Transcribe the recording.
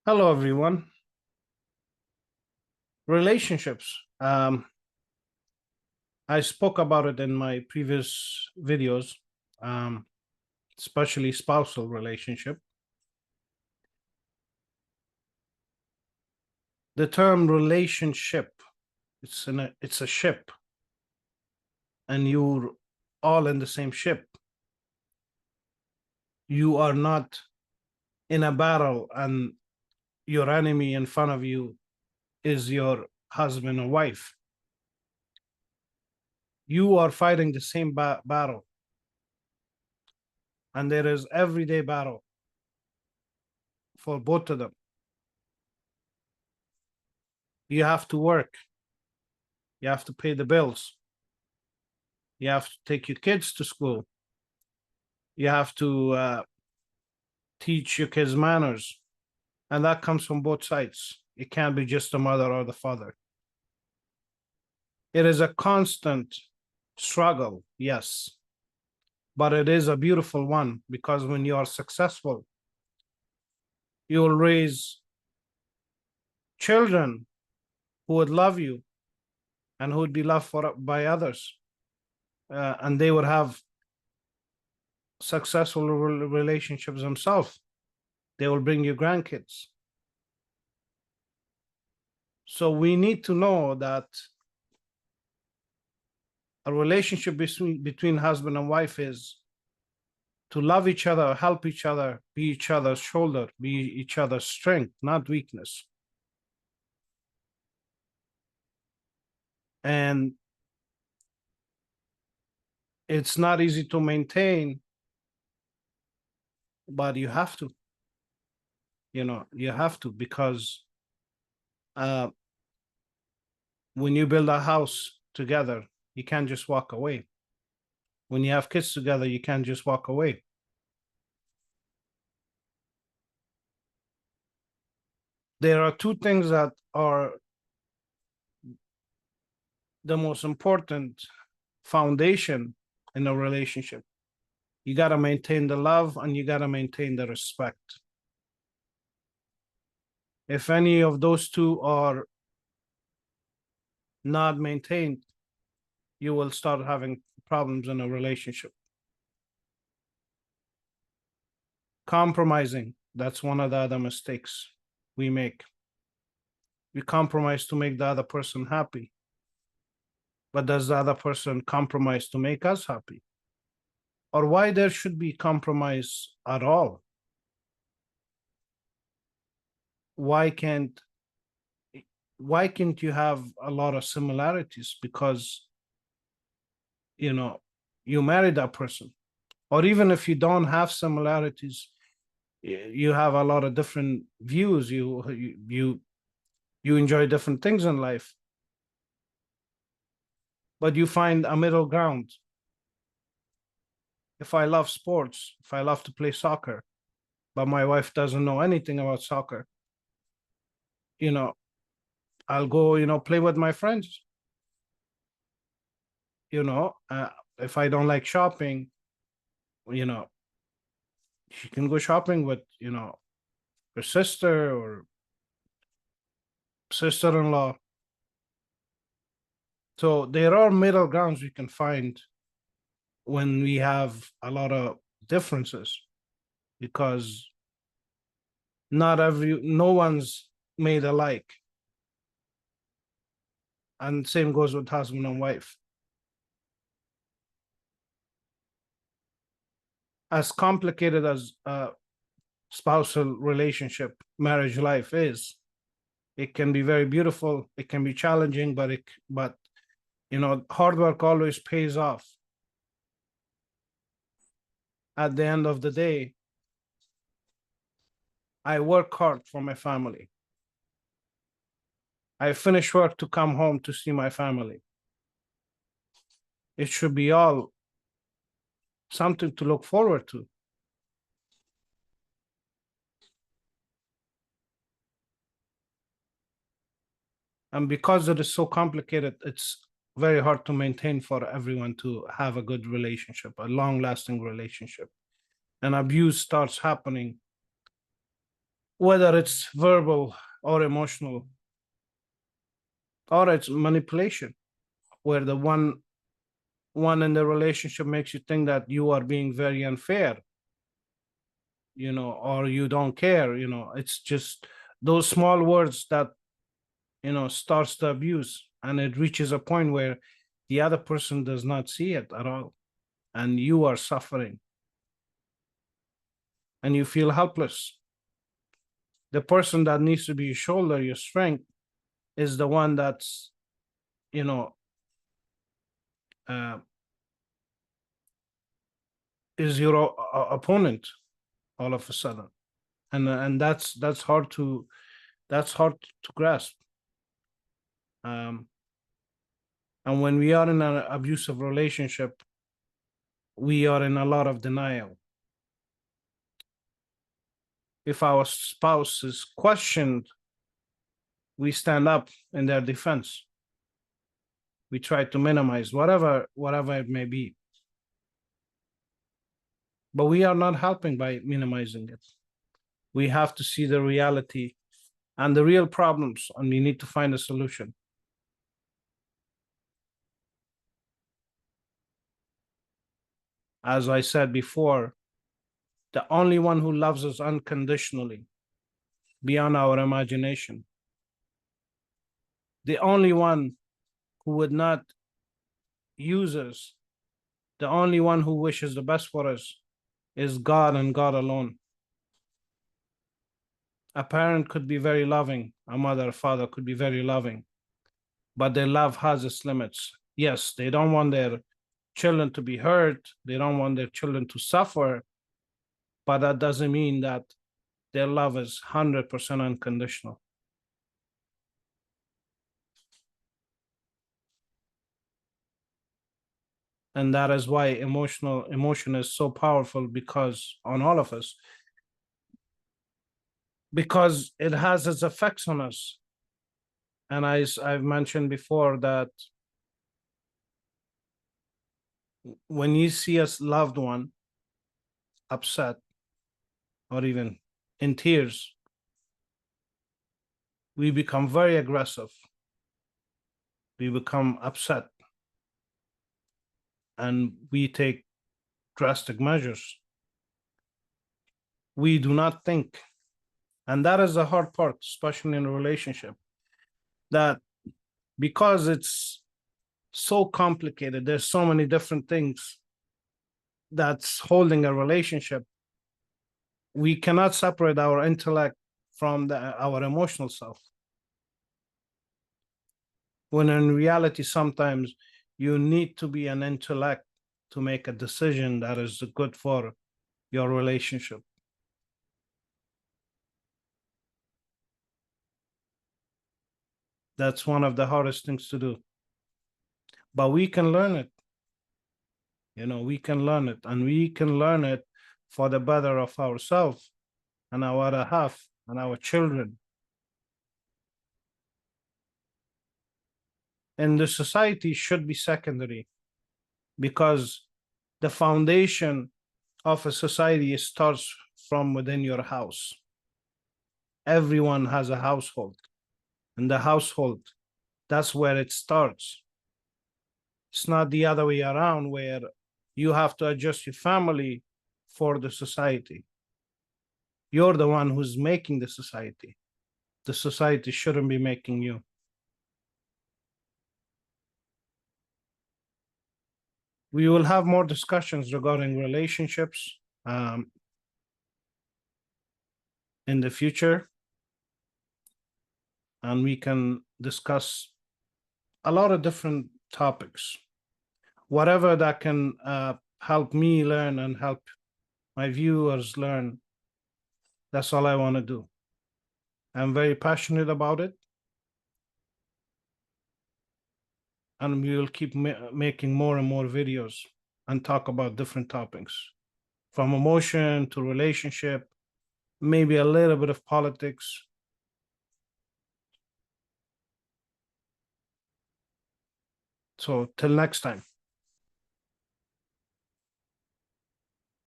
Hello, everyone. Relationships. I spoke about it in my previous videos, um, especially spousal relationship. The term relationship, it's a ship, and you're all in the same ship. You are not in a battle, and your enemy in front of you is your husband or wife. You are fighting the same battle, and there is everyday battle for both of them. You have to work. You have to pay the bills. You have to take your kids to school. You have to teach your kids manners. And that comes from both sides. It can't be just the mother or the father. It is a constant struggle, yes, but it is a beautiful one because when you are successful, you will raise children who would love you and who would be loved by others. And they would have successful relationships themselves. They will bring you grandkids. So we need to know that a relationship between husband and wife is to love each other, help each other, be each other's shoulder, be each other's strength, not weakness. And it's not easy to maintain, but you have to. You have to, because when you build a house together, you can't just walk away. When you have kids together, you can't just walk away. There are two things that are the most important foundation in a relationship. You got to maintain the love and you got to maintain the respect. If any of those two are not maintained, you will start having problems in a relationship. Compromising, that's one of the other mistakes we make. We compromise to make the other person happy. But does the other person compromise to make us happy? Or why there should be compromise at all? Why can't you have a lot of similarities? Because you married that person. Or even if you don't have similarities, you have a lot of different views. You enjoy different things in life, but you find a middle ground. If I love sports, if I love to play soccer, but my wife doesn't know anything about soccer, I'll go, play with my friends. If I don't like shopping, she can go shopping with, her sister or sister-in-law. So there are middle grounds we can find when we have a lot of differences, because no one's made alike. And same goes with husband and wife. As complicated as a spousal relationship, marriage life is, it can be very beautiful. It can be challenging, but hard work always pays off. At the end of the day, I work hard for my family. I finish work to come home to see my family. It should be all something to look forward to. And because it is so complicated, it's very hard to maintain for everyone to have a good relationship, a long-lasting relationship. And abuse starts happening whether it's verbal or emotional, or it's manipulation, where the one in the relationship makes you think that you are being very unfair, or you don't care. It's just those small words that starts the abuse, and it reaches a point where the other person does not see it at all, and you are suffering and you feel helpless. The person that needs to be your shoulder, your strength, is the one that's you know uh, is your opponent all of a sudden. And that's hard to grasp. um and when we are in an abusive relationship, we are in a lot of denial. If our spouse is questioned, we stand up in their defense. We try to minimize whatever it may be, but we are not helping by minimizing it. We have to see the reality and the real problems, and we need to find a solution. As I said before, the only one who loves us unconditionally, beyond our imagination, the only one who would not use us, the only one who wishes the best for us, is God, and God alone. A parent could be very loving, a mother, a father could be very loving, but their love has its limits. Yes, they don't want their children to be hurt, they don't want their children to suffer, but that doesn't mean that their love is 100% unconditional. And that is why emotion is so powerful, because on all of us, because it has its effects on us. And I've mentioned before that when you see a loved one upset or even in tears, we become very aggressive. We become upset, and we take drastic measures. We do not think. And that is the hard part, especially in a relationship, that because it's so complicated, there's so many different things that's holding a relationship, we cannot separate our intellect from our emotional self. When in reality, sometimes you need to be an intellect to make a decision that is good for your relationship. That's one of the hardest things to do. But we can learn it. We can learn it, and we can learn it for the better of ourselves and our other half and our children. And the society should be secondary, because the foundation of a society starts from within your house. Everyone has a household, and the household, that's where it starts. It's not the other way around, where you have to adjust your family for the society. You're the one who's making the society. The society shouldn't be making you. We will have more discussions regarding relationships in the future, and we can discuss a lot of different topics. Whatever that can help me learn and help my viewers learn, that's all I want to do. I'm very passionate about it, and we will keep making more and more videos and talk about different topics, from emotion to relationship, maybe a little bit of politics. So till next time.